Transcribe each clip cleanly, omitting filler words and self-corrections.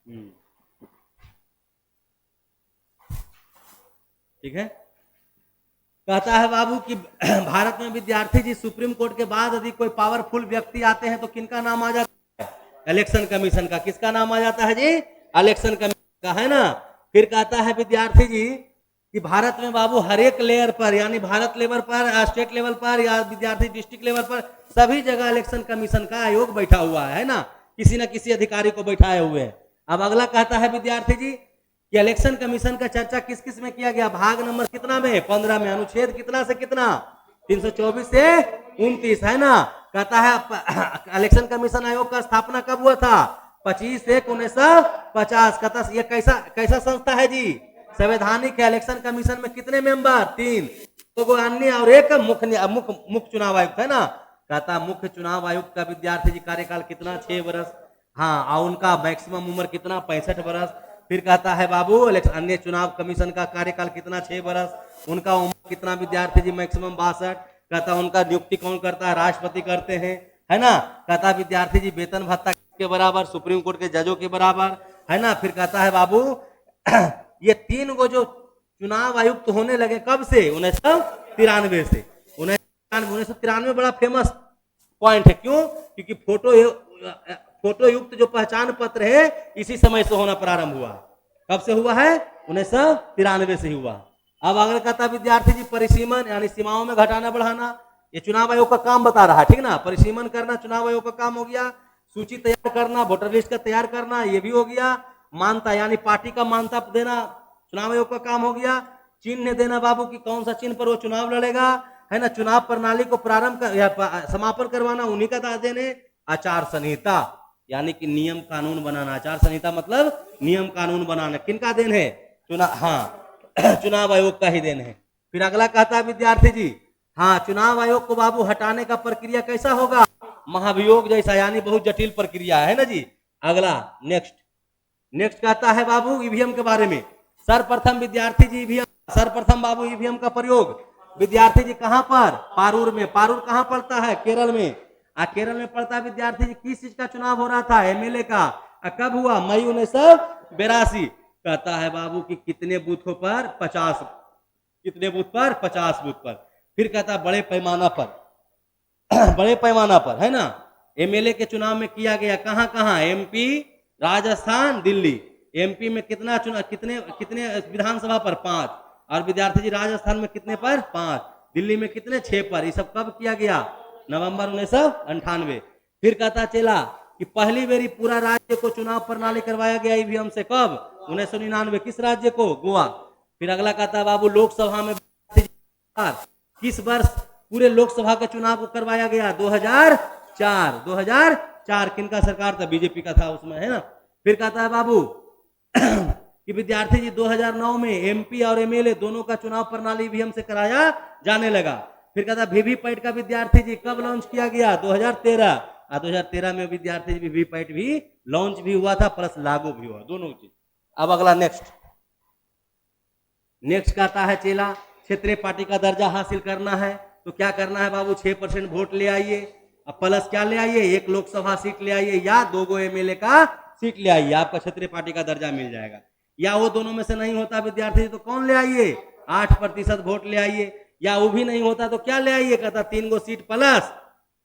ठीक है। कहता है बाबू कि भारत में विद्यार्थी जी सुप्रीम कोर्ट के बाद यदि कोई पावरफुल व्यक्ति आते हैं तो किनका नाम आ जाता है? इलेक्शन कमीशन का। किसका नाम आ जाता है जी? इलेक्शन कमीशन का, है ना। फिर कहता है विद्यार्थी जी कि भारत में बाबू हर एक लेयर पर, यानी भारत लेवल पर, स्टेट लेवल पर या विद्यार्थी डिस्ट्रिक्ट लेवल पर, सभी जगह इलेक्शन कमीशन का आयोग बैठा हुआ है ना, किसी न किसी अधिकारी को बैठाए हुए हैं। अब अगला कहता है विद्यार्थी जी कि इलेक्शन कमीशन का चर्चा किस किस में किया गया? भाग नंबर कितना में? 15 में। अनुच्छेद कितना से कितना? 324 से 29, है ना। कहता है इलेक्शन कमीशन आयोग का स्थापना कब हुआ था? 25/1/1950। कहता ये कैसा संस्था है जी? संवैधानिक है। इलेक्शन कमीशन में कितने मेंबर? 3, 2 अन्य और एक मुख्य चुनाव आयुक्त, है ना। कहता मुख्य चुनाव आयुक्त का विद्यार्थी जी कार्यकाल कितना? 6 वर्ष। हाँ, और उनका मैक्सिमम उम्र कितना? 65 वर्ष। फिर कहता है बाबू अन्य चुनाव कमीशन का कार्यकाल कितना? 6 वर्ष। उनका उम्र कितना विद्यार्थी जी? मैक्सिमम 62। कहता उनका नियुक्ति कौन करता है? राष्ट्रपति करते हैं, है ना। कहता विद्यार्थी जी वेतन भत्ता के बराबर, सुप्रीम कोर्ट के जजों के बराबर, है ना। फिर कहता है बाबू ये 3 गो जो चुनाव आयुक्त होने लगे कब से? 1993 से। 1993 बड़ा फेमस पॉइंट है। क्यों? क्योंकि फोटो युक्त जो पहचान पत्र है इसी समय से होना प्रारंभ हुआ। कब से हुआ है? 1993 से ही हुआ। अब अगर कहता विद्यार्थी जी परिसीमन यानी सीमाओं में घटाना बढ़ाना, ये चुनाव आयोग का काम बता रहा है, ठीक ना। परिसीमन करना चुनाव आयोग का काम हो गया। सूची तैयार करना, वोटर लिस्ट का तैयार करना, ये भी हो गया। मानता यानी पार्टी का मानता देना चुनाव आयोग का काम हो गया। चिन्ह देना बाबू की कौन सा चिन्ह पर वो चुनाव लड़ेगा, है ना। चुनाव प्रणाली को प्रारंभ या समापन करवाना उन्हीं का दायित्व देने। आचार संहिता यानी कि नियम कानून बनाना। आचार संहिता मतलब नियम कानून बनाना। किनका देन है? चुनाव आयोग का ही देन है। फिर अगला कहता है विद्यार्थी जी हाँ, चुनाव आयोग को बाबू हटाने का प्रक्रिया कैसा होगा? महाभियोग जैसा, यानी बहुत जटिल प्रक्रिया है ना जी। अगला नेक्स्ट कहता है बाबू ईवीएम के बारे में। सर्वप्रथम विद्यार्थी जी ईवीएम, सर्वप्रथम बाबू ईवीएम का प्रयोग विद्यार्थी जी कहां पर? पारूर में। पारूर कहां पड़ता है? केरल में। केरल में पड़ता है विद्यार्थी जी। किस चीज का चुनाव हो रहा था? एमएलए का। कब हुआ? मई 1982। कहता है बाबू कि कितने बूथों पर? 50। कितने बूथ पर? 50 बूथ पर। फिर कहता है बड़े पैमाना पर बड़े पैमाना पर, है ना। एमएलए के चुनाव में किया गया कहां कहां? एमपी, राजस्थान, दिल्ली। एमपी में कितना चुनाव, कितने विधानसभा पर? 5। और विद्यार्थी जी राजस्थान में कितने पर? 5। दिल्ली में कितने? 6 पर। ये सब कब किया गया? नवंबर 1998। फिर कहता चला कि पहली बारी पूरा राज्य को चुनाव प्रणाली करवाया गया ईवीएम से। कब? 1999। किस राज्य को? गोवा। फिर अगला कहता है बाबू लोकसभा में किस वर्ष पूरे लोकसभा का चुनाव को करवाया गया? 2004। 2004 किनका सरकार था? बीजेपी का था उसमें, है ना। फिर कहता है बाबू कि विद्यार्थी जी 2009 में एमपी और एमएलए दोनों का चुनाव प्रणाली ईवीएम से कराया जाने लगा। फिर कहता वीवीपैट का विद्यार्थी जी कब लॉन्च किया गया? 2013। 2013 में विद्यार्थी जी वीवीपैट भी लॉन्च भी हुआ था प्लस लागू भी हुआ, दोनों चीज। अब अगला नेक्स्ट कहता है चेला क्षेत्रीय पार्टी का दर्जा हासिल करना है तो क्या करना है बाबू? 6% वोट ले आइए। अब प्लस क्या ले आइए? 1 लोकसभा सीट ले आइए या 2 गो एमएलए का सीट ले आइए, आपका क्षेत्रीय पार्टी का दर्जा मिल जाएगा। या वो दोनों में से नहीं होता विद्यार्थी तो कौन ले आइए? 8% वोट ले आइए। या वो भी नहीं होता तो क्या ले आइए? कहता 3 गो सीट प्लस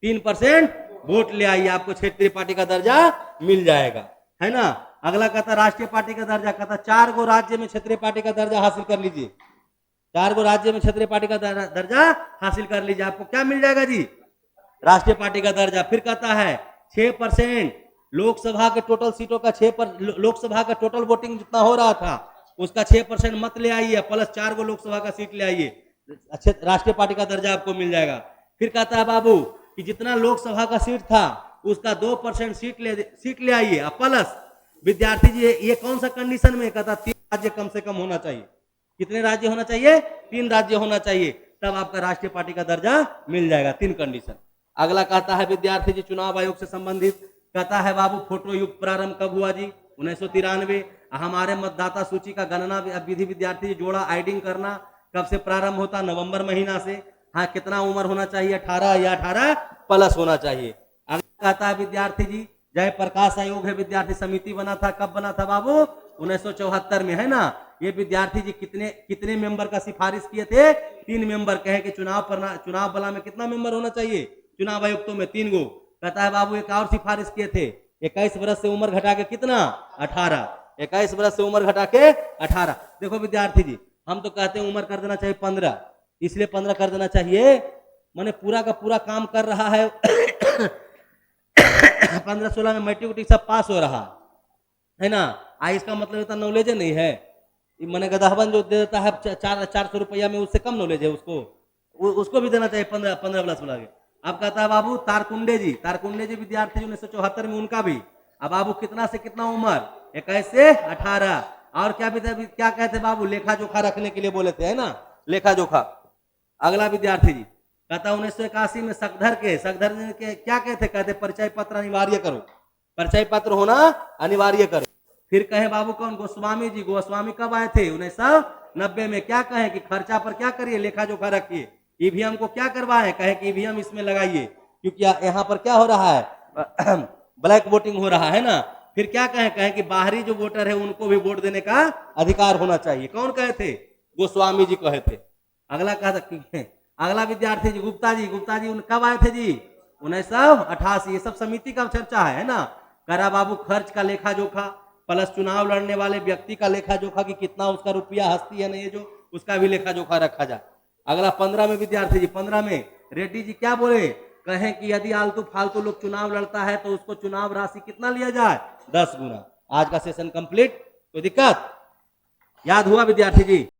3% वोट ले आइए, आपको क्षेत्रीय पार्टी का दर्जा मिल जाएगा, है ना। अगला कहता राष्ट्रीय पार्टी का दर्जा। कहता 4 गो राज्य में क्षेत्रीय पार्टी का दर्जा हासिल कर लीजिए। 4 गो राज्य में क्षेत्रीय पार्टी का दर्जा हासिल कर लीजिए, आपको क्या मिल जाएगा जी? राष्ट्रीय पार्टी का दर्जा। फिर कहता है 6% लोकसभा के टोटल सीटों का लोकसभा का टोटल वोटिंग जितना हो रहा था उसका 6% मत ले आइए प्लस 4 गो लोकसभा का सीट ले आइए, अच्छे राष्ट्रीय पार्टी का दर्जा आपको मिल जाएगा। फिर कहता है बाबू कि जितना लोकसभा का सीट था उसका 2% सीट ले आइए प्लस विद्यार्थी जी ये कौन सा कंडीशन में? कहता 3 राज्य कम से कम होना चाहिए। कितने राज्य होना चाहिए? 3 राज्य होना चाहिए, तब आपका राष्ट्रीय पार्टी का दर्जा मिल जाएगा। 3 कंडीशन। अगला कहता है विद्यार्थी जी चुनाव आयोग से संबंधित। कहता है बाबू फोटो युग प्रारंभ कब हुआ जी? 1993। हमारे मतदाता सूची का गणना विधि विद्यार्थी जी जोड़ा आइडिंग करना कब से प्रारंभ होता? नवंबर महीना से। हाँ, कितना उम्र होना चाहिए? 18 या 18 प्लस होना चाहिए। अगला कहता है विद्यार्थी जी जयप्रकाश आयोग है विद्यार्थी समिति बना था, कब बना था बाबू? 1974 में, है ना। ये विद्यार्थी जी कितने कितने मेंबर का सिफारिश किए थे? 3 मेंबर। कहे कि चुनाव बला में कितना मेंबर होना चाहिए? चुनाव आयुक्तों में 3 गो। कहता है बाबू एक और सिफारिश किए थे, 21 वर्ष से उम्र घटा के कितना? 18। 21 वर्ष से उम्र घटा के 18। देखो विद्यार्थी जी, हम तो कहते हैं उम्र कर देना चाहिए 15, इसलिए 15 कर देना चाहिए, माने पूरा का पूरा काम कर रहा है 15-16 में मैट्रिक सब पास हो रहा है ना। इसका मतलब इतना नॉलेज नहीं है, मैंने गधावन जो दे देता है 400 रुपया में, उससे कम नॉलेज है उसको भी देना चाहिए 15 प्लस वाला। अब कहता है बाबू तारकुंडे जी विद्यार्थी 1974 में, उनका भी। अब बाबू कितना से कितना उम्र? 21 से 18। और क्या कहते बाबू? लेखा जोखा रखने के लिए बोले थे, है ना, लेखा जोखा। अगला विद्यार्थी जी कहता 1981 में सकधर के क्या कहते परिचय पत्र अनिवार्य करो, परिचय पत्र होना अनिवार्य करो। फिर कहे बाबू कौन? गोस्वामी कब आए थे? 1990 में। क्या कहे कि खर्चा पर क्या करिए? लेखा जोखा रखिए। ईवीएम को क्या करवाए? कहे कि ईवीएम इसमें लगाइए, क्योंकि यहाँ पर क्या हो रहा है ब्लैक वोटिंग हो रहा है ना। फिर क्या कहे कि बाहरी जो वोटर है उनको भी वोट देने का अधिकार होना चाहिए। कौन कहे थे? गोस्वामी जी कहे थे। अगला कहा अगला विद्यार्थी जी गुप्ता जी कब आए थे जी? 1988। ये सब समिति का चर्चा है ना। करा बाबू खर्च का लेखा जोखा, प्लस चुनाव लड़ने वाले व्यक्ति का लेखा जोखा कि कितना उसका रुपया हस्ती है नहीं, जो उसका भी लेखा जोखा रखा जाए। अगला 15 में विद्यार्थी जी 15 में रेड्डी जी क्या बोले? कहें कि यदि आलतू फालतू लोग चुनाव लड़ता है तो उसको चुनाव राशि कितना लिया जाए? 10 गुना। आज का सेशन कंप्लीट। कोई दिक्कत? याद हुआ विद्यार्थी जी?